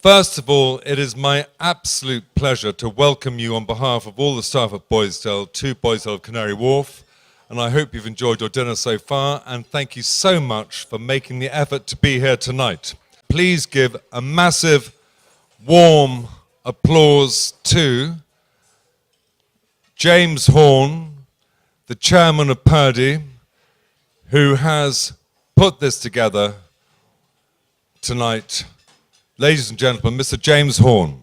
First of all, it is my absolute pleasure to welcome you on behalf of all the staff at Boisdale to Boisdale Canary Wharf, and I hope you've enjoyed your dinner so far, and thank you so much for making the effort to be here tonight. Please give a massive, warm applause to James Horn, the chairman of Purdy, who has put this together tonight. Ladies and gentlemen, Mr. James Horn.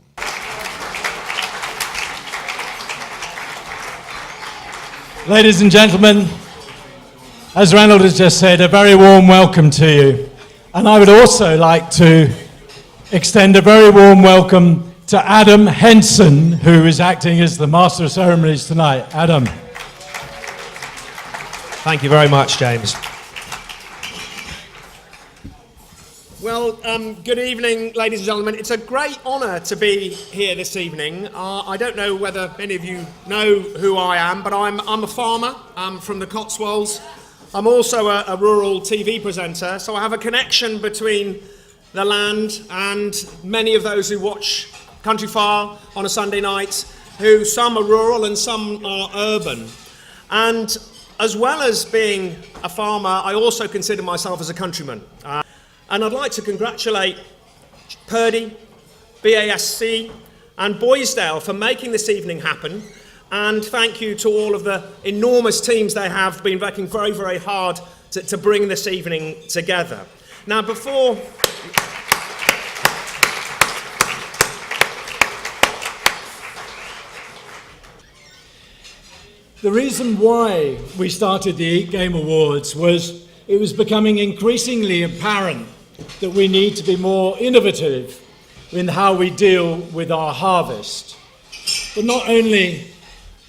Ladies and gentlemen, as Ranald has just said, a very warm welcome to you. And I would also like to extend a very warm welcome to Adam Henson, who is acting as the Master of Ceremonies tonight. Adam. Thank you very much, James. Well, good evening, ladies and gentlemen. It's a great honour to be here this evening. I don't know whether any of you know who I am, but I'm a farmer. I'm from the Cotswolds. I'm also a rural TV presenter, so I have a connection between the land and many of those who watch Country File on a Sunday night, who some are rural and some are urban. And as well as being a farmer, I also consider myself as a countryman. And I'd like to congratulate Purdy, BASC and Boisdale for making this evening happen. And thank you to all of the enormous teams they have been working very, very hard to bring this evening together. Now, before... The reason why we started the Eat Game Awards was it was becoming increasingly apparent that we need to be more innovative in how we deal with our harvest. But not only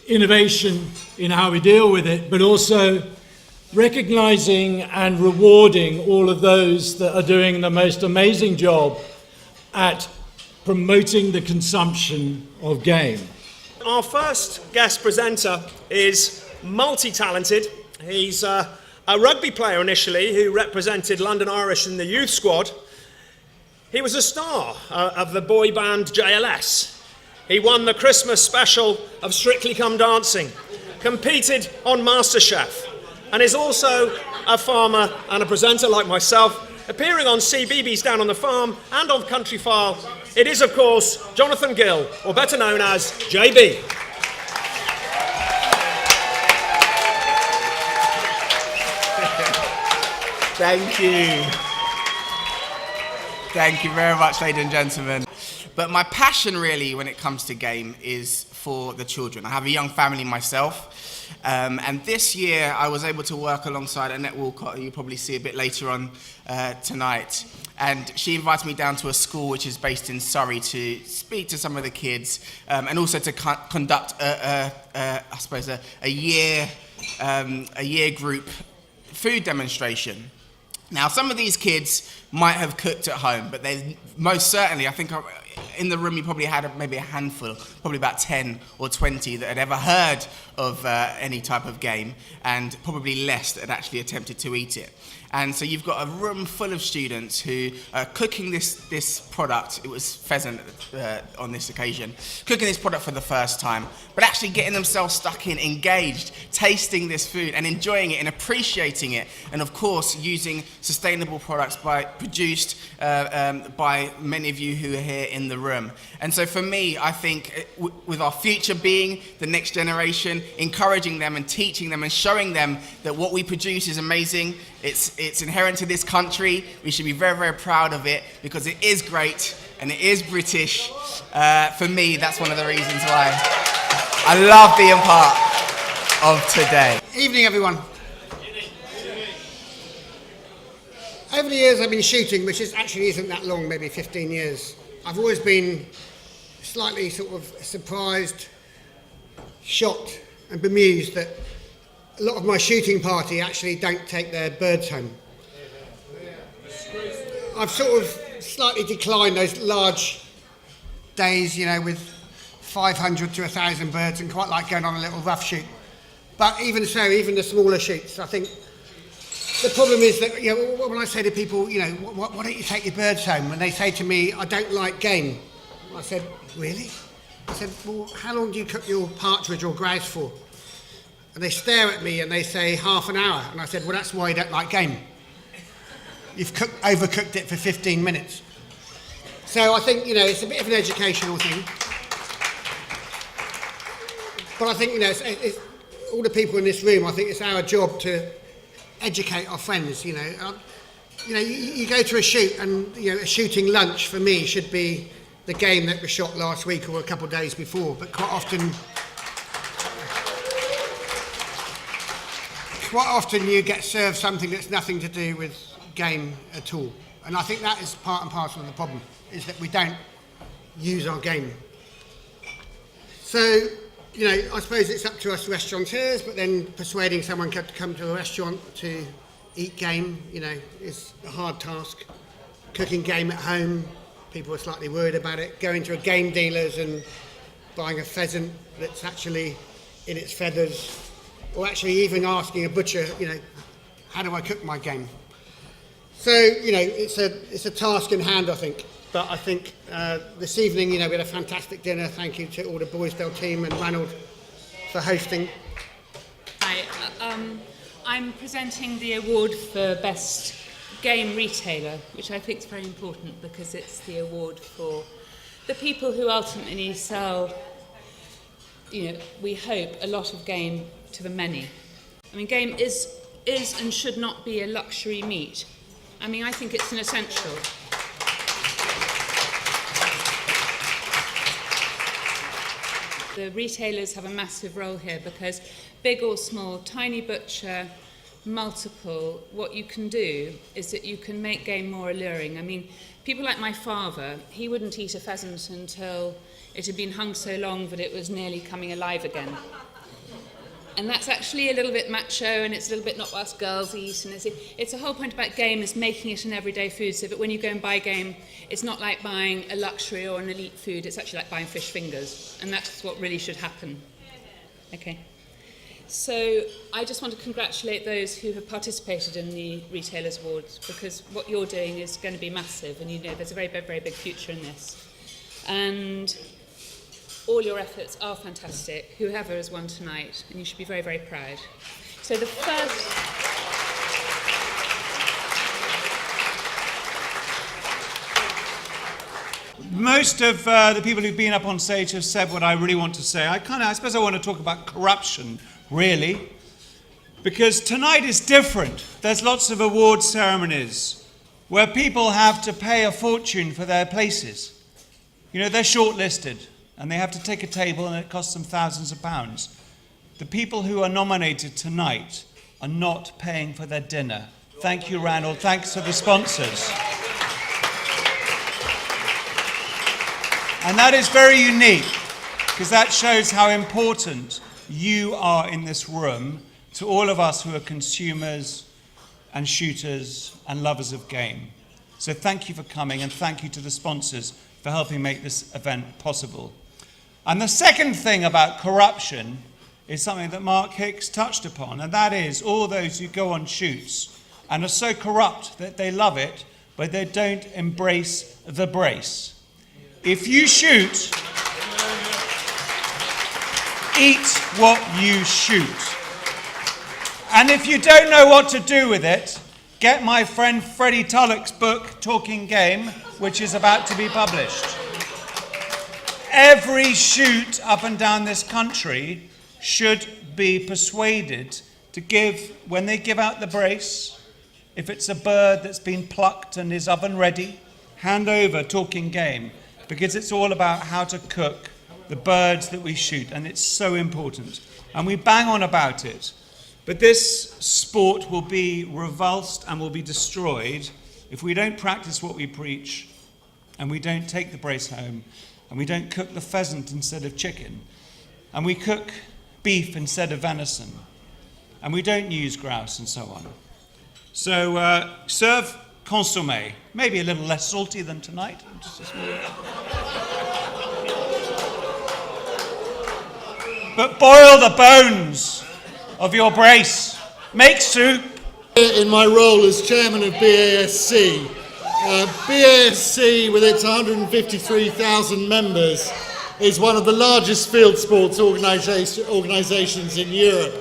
innovation in how we deal with it, but also recognizing and rewarding all of those that are doing the most amazing job at promoting the consumption of game. Our first guest presenter is multi-talented. He's a rugby player initially who represented London Irish in the youth squad. He was a star of the boy band JLS. He won the Christmas special of Strictly Come Dancing, competed on MasterChef, and is also a farmer and a presenter like myself, appearing on CBeebies Down on the Farm and on Country File. It is, of course, Jonathan Gill, or better known as JB. Thank you. Thank you very much, ladies and gentlemen. But my passion really when it comes to game is for the children. I have a young family myself, and this year I was able to work alongside Annette Walcott, who you'll probably see a bit later on tonight. And she invited me down to a school which is based in Surrey to speak to some of the kids, and also to conduct a year group food demonstration. Now, some of these kids might have cooked at home, but they most certainly, I think in the room you probably had maybe a handful, probably about 10 or 20 that had ever heard of any type of game, and probably less that had actually attempted to eat it. And so you've got a room full of students who are cooking this product. It was pheasant on this occasion, cooking this product for the first time, but actually getting themselves stuck in, engaged, tasting this food and enjoying it and appreciating it. And of course, using sustainable products produced by many of you who are here in the room. And so for me, I think with our future being the next generation, encouraging them and teaching them and showing them that what we produce is amazing. It's inherent to this country. We should be very, very proud of it because it is great and it is British. For me, that's one of the reasons why I love being part of today. Evening, everyone. Over the years I've been shooting, which actually isn't that long, maybe 15 years. I've always been slightly sort of surprised, shocked and bemused that a lot of my shooting party actually don't take their birds home. I've sort of slightly declined those large days, you know, with 500 to 1,000 birds and quite like going on a little rough shoot. But even so, even the smaller shoots, I think the problem is that, you know, when I say to people, you know, why don't you take your birds home? When they say to me, I don't like game. I said, really? I said, well, how long do you cook your partridge or grouse for? And they stare at me and they say, half an hour. And I said, well, that's why you don't like game. You've overcooked it for 15 minutes. So I think, you know, it's a bit of an educational thing. But I think, you know, it's all the people in this room, I think it's our job to educate our friends, you know. You go to a shoot and, you know, a shooting lunch for me should be the game that was shot last week or a couple of days before. But quite often you get served something that's nothing to do with game at all. And I think that is part and parcel of the problem, is that we don't use our game. So, you know, I suppose it's up to us restaurateurs, but then persuading someone to come to a restaurant to eat game, you know, is a hard task. Cooking game at home, people are slightly worried about it. Going to a game dealer's and buying a pheasant that's actually in its feathers, or actually even asking a butcher, you know, how do I cook my game? So, you know, it's a task in hand, I think. But I think this evening, you know, we had a fantastic dinner. Thank you to all the Boisdale team and Ranald for hosting. Hi, I'm presenting the award for Best Game Retailer, which I think is very important because it's the award for the people who ultimately sell, you know, we hope, a lot of game to the many. I mean, game is and should not be a luxury meat. I mean, I think it's an essential. The retailers have a massive role here because big or small, tiny butcher, multiple, what you can do is that you can make game more alluring. I mean, people like my father, he wouldn't eat a pheasant until it had been hung so long that it was nearly coming alive again. And that's actually a little bit macho, and it's a little bit not what us girls eat. And it's a whole point about game is making it an everyday food, so that when you go and buy game, it's not like buying a luxury or an elite food. It's actually like buying fish fingers, and that's what really should happen. Okay. So I just want to congratulate those who have participated in the Retailers Awards, because what you're doing is going to be massive, and you know there's a very, very, very big future in this. And all your efforts are fantastic, whoever has won tonight, and you should be very, very proud. So the first... Most of the people who've been up on stage have said what I really want to say. I suppose I want to talk about corruption, really, because tonight is different. There's lots of award ceremonies where people have to pay a fortune for their places. You know, they're shortlisted, and they have to take a table, and it costs them thousands of pounds. The people who are nominated tonight are not paying for their dinner. Thank you, Ranald. Thanks to the sponsors. And that is very unique, because that shows how important you are in this room to all of us who are consumers and shooters and lovers of game. So thank you for coming, and thank you to the sponsors for helping make this event possible. And the second thing about corruption is something that Mark Hicks touched upon, and that is all those who go on shoots and are so corrupt that they love it, but they don't embrace the brace. If you shoot, eat what you shoot. And if you don't know what to do with it, get my friend Freddie Tulloch's book, Talking Game, which is about to be published. Every shoot up and down this country should be persuaded to give, when they give out the brace, if it's a bird that's been plucked and is oven ready, hand over Talking Game, because it's all about how to cook the birds that we shoot, and it's so important. And we bang on about it, but this sport will be revulsed and will be destroyed if we don't practice what we preach, and we don't take the brace home, and we don't cook the pheasant instead of chicken, and we cook beef instead of venison, and we don't use grouse, and so on. So serve consommé, maybe a little less salty than tonight. But boil the bones of your brace. Make soup, In my role as chairman of BASC, BASC with its 153,000 members is one of the largest field sports organisations in Europe.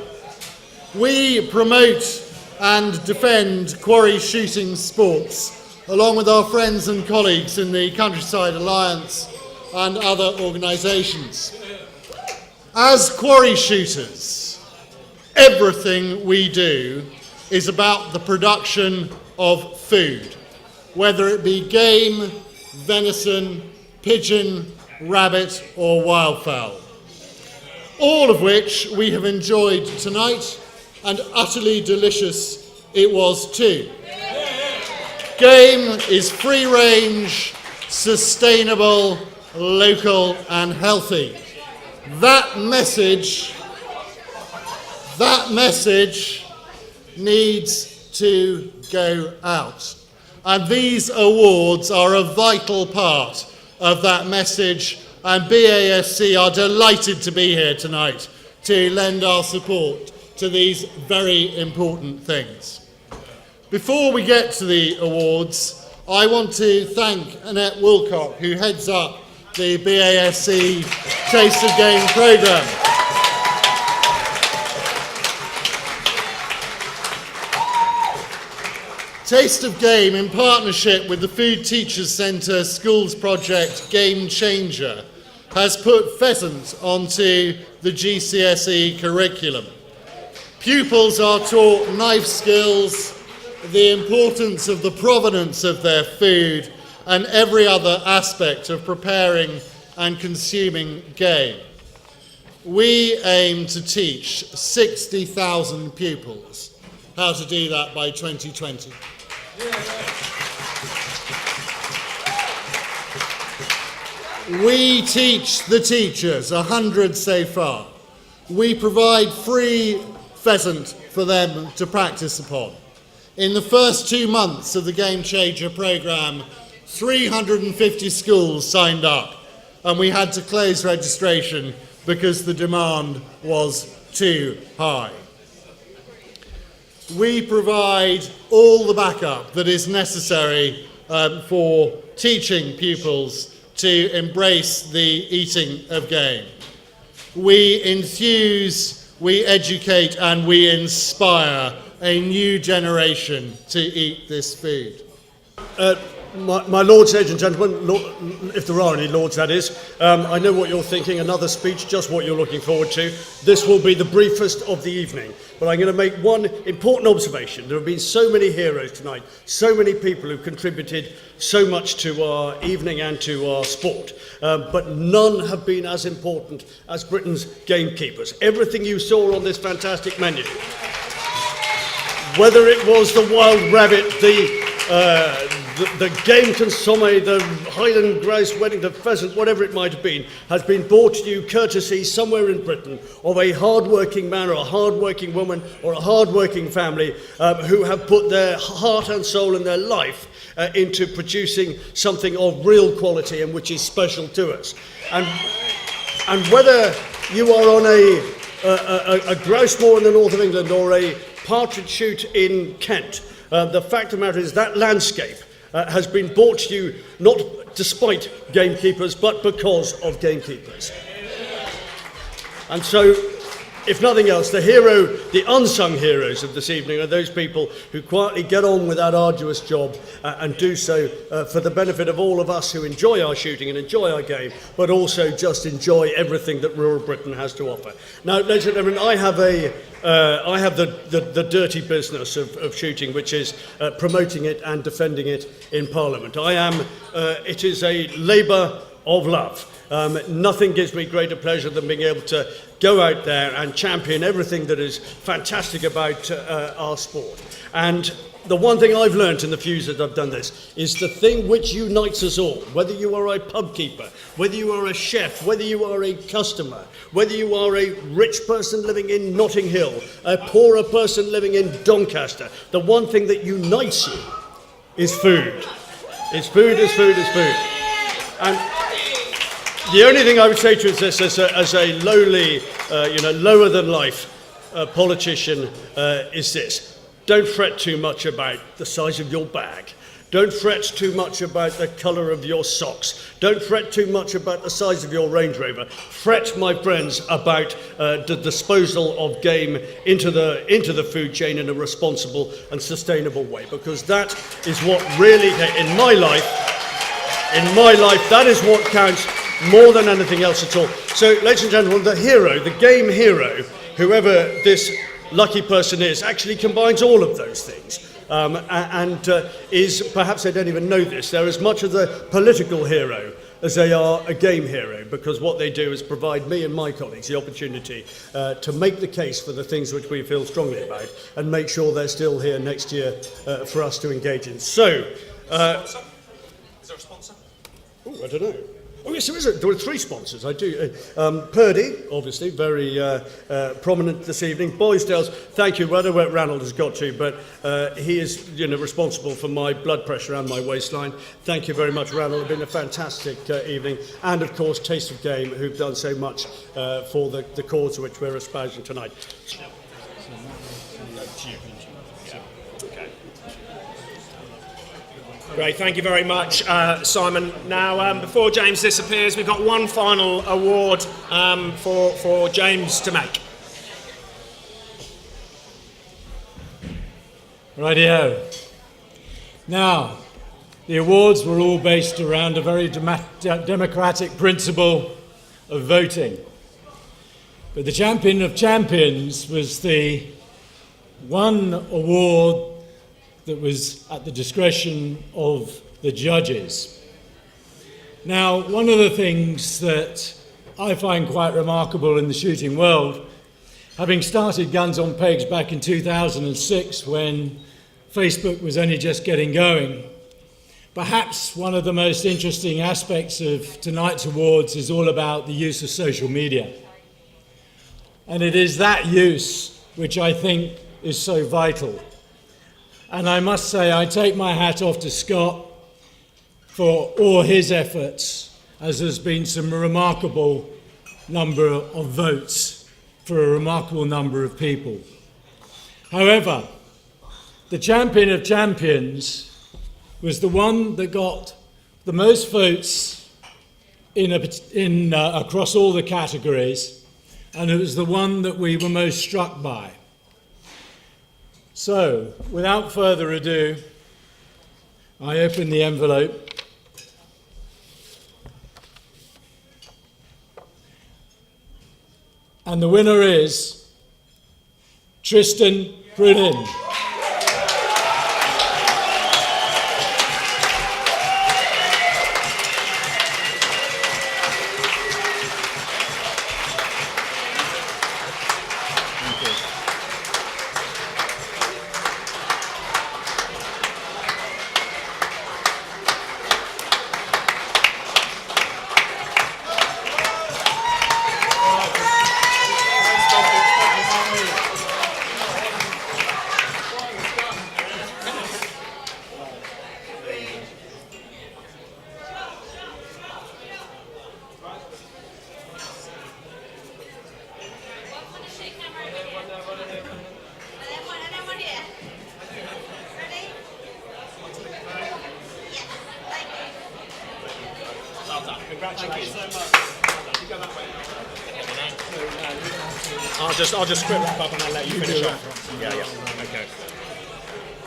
We promote and defend quarry shooting sports along with our friends and colleagues in the Countryside Alliance and other organisations. As quarry shooters, everything we do is about the production of food, whether it be game, venison, pigeon, rabbit or wildfowl, all of which we have enjoyed tonight, and utterly delicious it was too. Game is free range, sustainable, local and healthy. That message needs to go out. And these awards are a vital part of that message, and BASC are delighted to be here tonight to lend our support to these very important things. Before we get to the awards, I want to thank Annette Woolcock, who heads up the BASC Taste of Game programme. Taste of Game, in partnership with the Food Teachers Centre Schools Project Game Changer, has put pheasant onto the GCSE curriculum. Pupils are taught knife skills, the importance of the provenance of their food, and every other aspect of preparing and consuming game. We aim to teach 60,000 pupils how to do that by 2020. We teach the teachers, 100 so far. We provide free pheasant for them to practice upon. In the first 2 months of the Game Changer programme, 350 schools signed up, and we had to close registration because the demand was too high. We provide all the backup that is necessary for teaching pupils to embrace the eating of game. We enthuse, we educate, and we inspire a new generation to eat this food. My lords, ladies and gentlemen, if there are any lords, that is, I know what you're thinking, another speech, just what you're looking forward to. This will be the briefest of the evening, but I'm going to make one important observation. There have been so many heroes tonight, so many people who contributed so much to our evening and to our sport, but none have been as important as Britain's gamekeepers. Everything you saw on this fantastic menu, whether it was the wild rabbit, the game consomme, the Highland grouse, Wellington pheasant, whatever it might have been, has been brought to you courtesy somewhere in Britain of a hard-working man or a hard-working woman or a hard-working family who have put their heart and soul and their life into producing something of real quality and which is special to us. And whether you are on a grouse moor in the north of England or a partridge shoot in Kent, the fact of the matter is that landscape has been brought to you not despite gamekeepers, but because of gamekeepers. And so, if nothing else, the unsung heroes of this evening are those people who quietly get on with that arduous job and do so for the benefit of all of us who enjoy our shooting and enjoy our game, but also just enjoy everything that rural Britain has to offer. Now, ladies and gentlemen, I have the dirty business of shooting, which is promoting it and defending it in Parliament. It is a labour of love. Nothing gives me greater pleasure than being able to go out there and champion everything that is fantastic about our sport. And the one thing I've learnt in the few years that I've done this is the thing which unites us all, whether you are a pub keeper, whether you are a chef, whether you are a customer, whether you are a rich person living in Notting Hill, a poorer person living in Doncaster, the one thing that unites you is food. It's food, it's food, it's food. And the only thing I would say to you is this, as a lowly, lower than life politician, is this. don't fret too much about the size of your bag. Don't fret too much about the colour of your socks. Don't fret too much about the size of your Range Rover. Fret, my friends, about the disposal of game into the food chain in a responsible and sustainable way, because that is what really, in my life, that is what counts more than anything else at all. So, ladies and gentlemen, the hero, the game hero, whoever this lucky person is, actually combines all of those things. And is, perhaps they don't even know this, they're as much of a political hero as they are a game hero, because what they do is provide me and my colleagues the opportunity to make the case for the things which we feel strongly about and make sure they're still here next year for us to engage in. So, Is there a sponsor? I don't know. Oh yes, there were 3 sponsors. I do. Purdy, obviously, very prominent this evening. Boisdale's, thank you. I don't know where Ranald has got to, but he is, responsible for my blood pressure and my waistline. Thank you very much, Ranald. It's been a fantastic evening, and of course, Taste of Game, who've done so much for the cause which we're espousing tonight. Great, thank you very much, Simon. Now, before James disappears, we've got one final award for James to make. Rightio. Now, the awards were all based around a very democratic principle of voting. But the champion of champions was the one award that was at the discretion of the judges. Now, one of the things that I find quite remarkable in the shooting world, having started Guns on Pegs back in 2006 when Facebook was only just getting going, perhaps one of the most interesting aspects of tonight's awards is all about the use of social media. And it is that use which I think is so vital. And I must say, I take my hat off to Scott for all his efforts, as there's been some remarkable number of votes for a remarkable number of people. However, the champion of champions was the one that got the most votes across all the categories, and it was the one that we were most struck by. So, without further ado, I open the envelope. And the winner is Tristan Prudin. I'll just quick wrap up and I'll let you finish off. Yeah. Okay.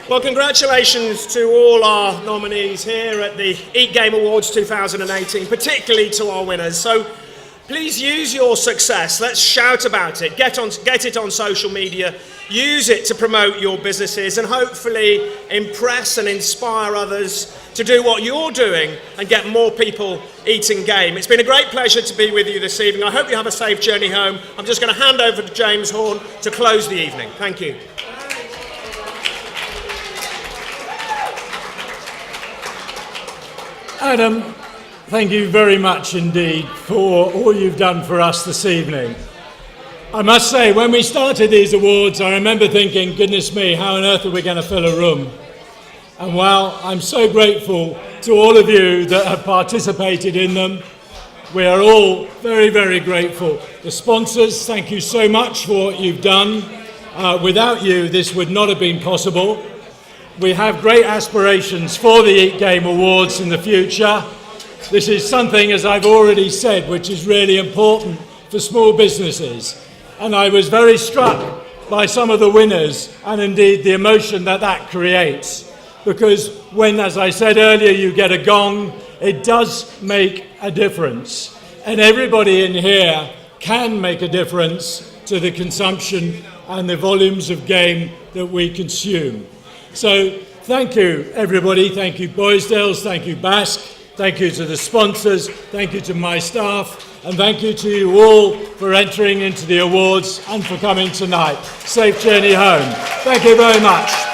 Well, congratulations to all our nominees here at the Eat Game Awards 2018, particularly to our winners. So please use your success. Let's shout about it. Get it on social media. Use it to promote your businesses and hopefully impress and inspire others to do what you're doing and get more people eating game. It's been a great pleasure to be with you this evening. I hope you have a safe journey home. I'm just going to hand over to James Horn to close the evening. Thank you. Adam, thank you very much indeed for all you've done for us this evening. I must say, when we started these awards, I remember thinking, goodness me, how on earth are we going to fill a room? And while I'm so grateful to all of you that have participated in them, we are all very, very grateful. The sponsors, thank you so much for what you've done. Without you, this would not have been possible. We have great aspirations for the Eat Game Awards in the future. This is something, as I've already said, which is really important for small businesses. And I was very struck by some of the winners and indeed the emotion that that creates. Because when, as I said earlier, you get a gong, it does make a difference. And everybody in here can make a difference to the consumption and the volumes of game that we consume. So thank you, everybody. Thank you, Boisdales. Thank you, Basque. Thank you to the sponsors. Thank you to my staff. And thank you to you all for entering into the awards and for coming tonight. Safe journey home. Thank you very much.